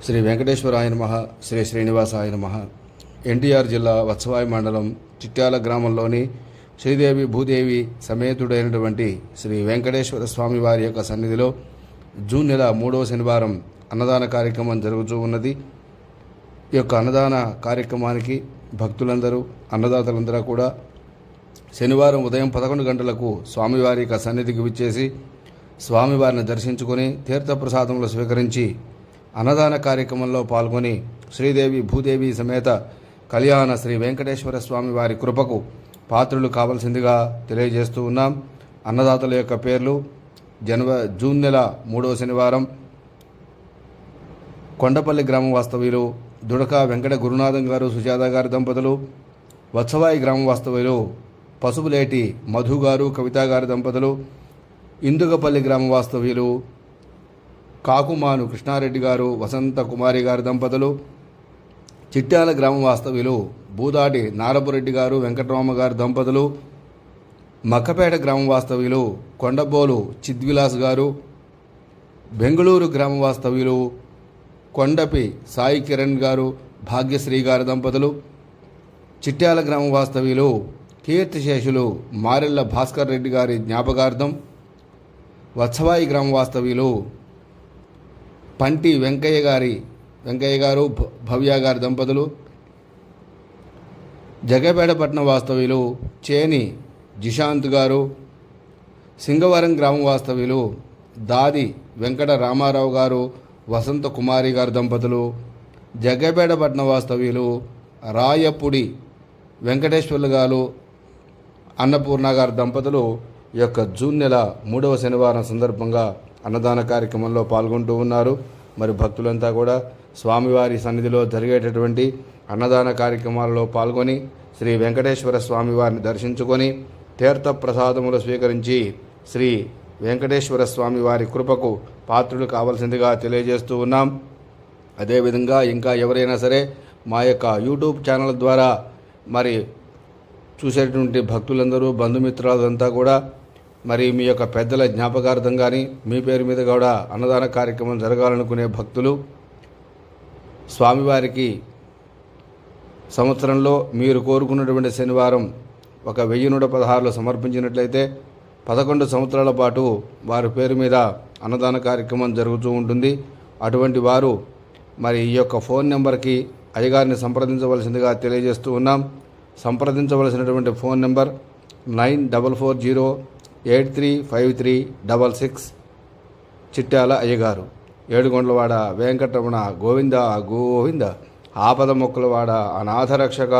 శ్రీ వెంకటేశ్వరాయ నమః. శ్రీ శ్రీనివాసాయ నమః. ఎన్టీఆర్ జిల్లా వత్సవాయి మండలం చిట్యాల గ్రామంలోని శ్రీదేవి భూదేవి సమేతుడైనటువంటి శ్రీ వెంకటేశ్వర స్వామి వారి యొక్క సన్నిధిలో జూన్ నెల 3వ శనివారం అన్నదాన కార్యక్రమం జరుగుతూ ఉన్నది. ఈ యొక్క అన్నదాన కార్యక్రమానికి భక్తులందరూ అన్నదాతలందరూ కూడా శనివారం ఉదయం 11 గంటలకు స్వామివారి యొక్క సన్నిధికి విచ్చేసి స్వామివారిని దర్శించుకొని తీర్థప్రసాదములు స్వీకరించి అన్నదాన కార్యక్రమంలో పాల్గొని శ్రీదేవి భూదేవి సమేత కళ్యాణ శ్రీ వెంకటేశ్వర స్వామి వారి కృపకు పాత్రులు కావాల్సిందిగా తెలియజేస్తూ ఉన్నాం. అన్నదాతల యొక్క పేర్లు: జూన్ నెల 3వ శనివారం కొండపల్లి గ్రామం వాస్తవ్యులు దుడక వెంకట గురునాథం గారు సుజాత గారి దంపతులు, వత్సవాయి గ్రామం వాస్తవ్యులు పసుపులేటి మధు గారు కవిత గారి దంపతులు, ఇందుగపల్లి గ్రామం వాస్తవ్యులు కాకుమాను కృష్ణారెడ్డి గారు వసంత కుమారి గారి దంపతులు, చిట్యాల గ్రామం వాస్తవ్యులు బూదాటి నారపురెడ్డి గారు వెంకటరామ గారి దంపతులు, మక్కపేట గ్రామం వాస్తవ్యులు కొండబోలు చిద్విలాస్ గారు, బెంగళూరు గ్రామం వాస్తవ్యులు కొండపి సాయి కిరణ్ గారు భాగ్యశ్రీ గారి దంపతులు, చిట్యాల గ్రామం వాస్తవ్యులు కీర్తిశేషులు మారెళ్ల భాస్కర్ రెడ్డి గారి జ్ఞాపకార్థం, వత్సవాయి గ్రామం వాస్తవ్యులు పంటి వెంకయ్య గారు భవ్య గారి దంపతులు, జగపేటపట్నం వాస్తవ్యులు చేని జిశాంత్ గారు, సింగవరం గ్రామం వాస్తవ్యులు దాది వెంకట రామారావు గారు వసంత కుమారి గారి దంపతులు, జగపేటపట్నం వాస్తవ్యులు రాయపుడి వెంకటేశ్వర్లు గారు అన్నపూర్ణ గారి దంపతులు ఈ యొక్క జూన్ నెల 3వ శనివారం సందర్భంగా అన్నదాన కార్యక్రమంలో పాల్గొంటూ ఉన్నారు. మరి భక్తులంతా కూడా స్వామివారి సన్నిధిలో జరిగేటటువంటి అన్నదాన కార్యక్రమాలలో పాల్గొని శ్రీ వెంకటేశ్వర స్వామివారిని దర్శించుకొని తీర్థప్రసాదములు స్వీకరించి శ్రీ వెంకటేశ్వర స్వామివారి కృపకు పాత్రులు కావాల్సిందిగా తెలియజేస్తూ ఉన్నాం. అదేవిధంగా ఇంకా ఎవరైనా సరే మా యొక్క యూట్యూబ్ ఛానల్ ద్వారా మరి చూసేటువంటి భక్తులందరూ బంధుమిత్రులంతా కూడా మరి మీ యొక్క పెద్దల జ్ఞాపకార్థం కానీ మీ పేరు మీద కూడా అన్నదాన కార్యక్రమం జరగాలనుకునే భక్తులు స్వామివారికి సంవత్సరంలో మీరు కోరుకున్నటువంటి శనివారం ఒక 1116 సమర్పించినట్లయితే 11 సంవత్సరాల పాటు వారి పేరు మీద అన్నదాన కార్యక్రమం జరుగుతూ ఉంటుంది. అటువంటి వారు మరి ఈ యొక్క ఫోన్ నెంబర్కి అయ్యగారిని సంప్రదించవలసిందిగా తెలియజేస్తూ ఉన్నాం. సంప్రదించవలసినటువంటి ఫోన్ నెంబర్ 9440835366. చిట్యాల అయ్యగారు, ఏడుగొండ్లవాడ వెంకటరమణ గోవింద గోవింద, ఆపద మొక్కలవాడ అనాథరక్షక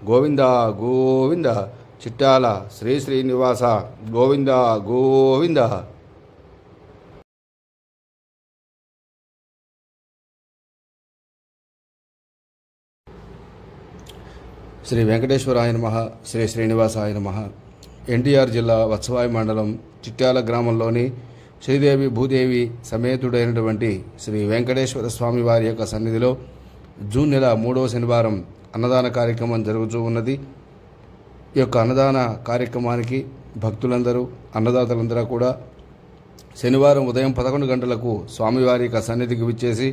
గోవింద గోవింద, చిట్యాల శ్రీ శ్రీనివాస గోవింద గోవింద. శ్రీ వెంకటేశ్వరాయ నమః. శ్రీ శ్రీనివాసాయ నమః. ఎన్టీఆర్ జిల్లా వత్సవాయి మండలం చిట్యాల గ్రామంలోని శ్రీదేవి భూదేవి సమేతుడైనటువంటి శ్రీ వెంకటేశ్వర స్వామి వారి యొక్క సన్నిధిలో జూన్ నెల 3వ శనివారం అన్నదాన కార్యక్రమం జరుగుతూ ఉన్నది. ఈ యొక్క అన్నదాన కార్యక్రమానికి భక్తులందరూ అన్నదాతలందరూ కూడా శనివారం ఉదయం 11 గంటలకు స్వామివారి యొక్క సన్నిధికి విచ్చేసి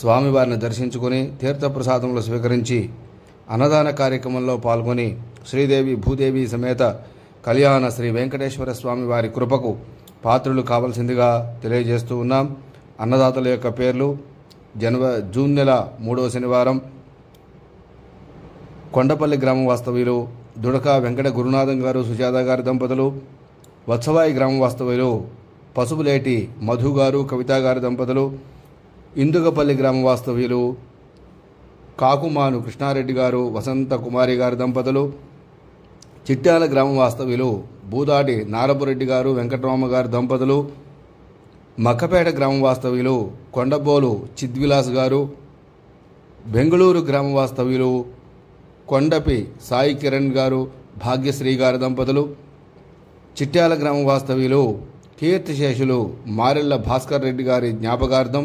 స్వామివారిని దర్శించుకొని తీర్థప్రసాదములు స్వీకరించి అన్నదాన కార్యక్రమంలో పాల్గొని శ్రీదేవి భూదేవి సమేత కళ్యాణ శ్రీ వెంకటేశ్వర స్వామి వారి కృపకు పాత్రులు కావాల్సిందిగా తెలియజేస్తూ ఉన్నాం. అన్నదాతల యొక్క పేర్లు: జూన్ నెల 3వ శనివారం కొండపల్లి గ్రామం వాస్తవ్యులు దుడక వెంకట గురునాథం గారు సుజాత గారి దంపతులు, వత్సవాయి గ్రామం వాస్తవ్యులు పసుపులేటి మధు గారు కవిత గారి దంపతులు, ఇందుగపల్లి గ్రామం వాస్తవ్యులు కాకుమాను కృష్ణారెడ్డి గారు వసంత కుమారి గారి దంపతులు, చిట్యాల గ్రామం వాస్తవ్యులు బూదాటి నారపురెడ్డి గారు వెంకటరామ గారి దంపతులు, మక్కపేట గ్రామం వాస్తవ్యులు కొండబోలు చిద్విలాస్ గారు, బెంగళూరు గ్రామం వాస్తవ్యులు కొండపి సాయి కిరణ్ గారు భాగ్యశ్రీ గారి దంపతులు, చిట్యాల గ్రామం వాస్తవ్యులు కీర్తిశేషులు మారెళ్ల భాస్కర్ రెడ్డి గారి జ్ఞాపకార్థం,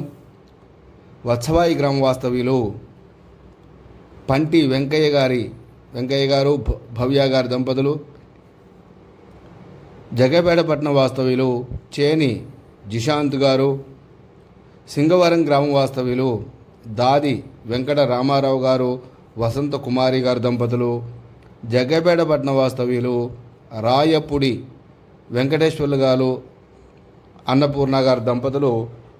వత్సవాయి గ్రామం వాస్తవ్యులు పంటి వెంకయ్య గారు భవ్య గారి దంపతులు, జగపేటపట్నం వాస్తవ్యులు చేని జిశాంత్ గారు, సింగవరం గ్రామం వాస్తవ్యులు దాది వెంకట రామారావు గారు వసంత కుమారి గారి దంపతులు, జగ్గపేట పట్టణ వాస్తవ్యులు రాయపుడి వెంకటేశ్వర్లు గారు అన్నపూర్ణ గారి దంపతులు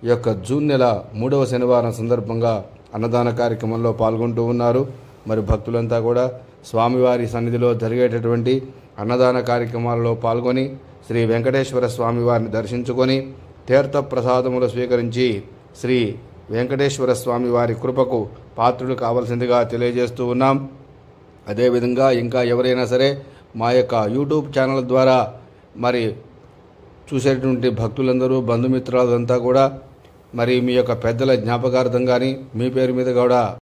ఈ యొక్క జూన్ నెల 3వ శనివారం సందర్భంగా అన్నదాన కార్యక్రమంలో పాల్గొంటూ ఉన్నారు. మరి భక్తులంతా కూడా స్వామివారి సన్నిధిలో జరిగేటటువంటి అన్నదాన కార్యక్రమాలలో పాల్గొని శ్రీ వెంకటేశ్వర స్వామివారిని దర్శించుకొని తీర్థ ప్రసాదములు స్వీకరించి శ్రీ వెంకటేశ్వర స్వామివారి కృపకు పాత్రులు కావాల్సిందిగా తెలియజేస్తూ ఉన్నాం. అదేవిధంగా ఇంకా ఎవరైనా సరే మా యొక్క యూట్యూబ్ ఛానల్ ద్వారా మరి చూసేటువంటి భక్తులందరూ బంధుమిత్రులంతా కూడా మరి మీ యొక్క పెద్దల జ్ఞాపకార్థం కానీ మీ పేరు మీద కూడా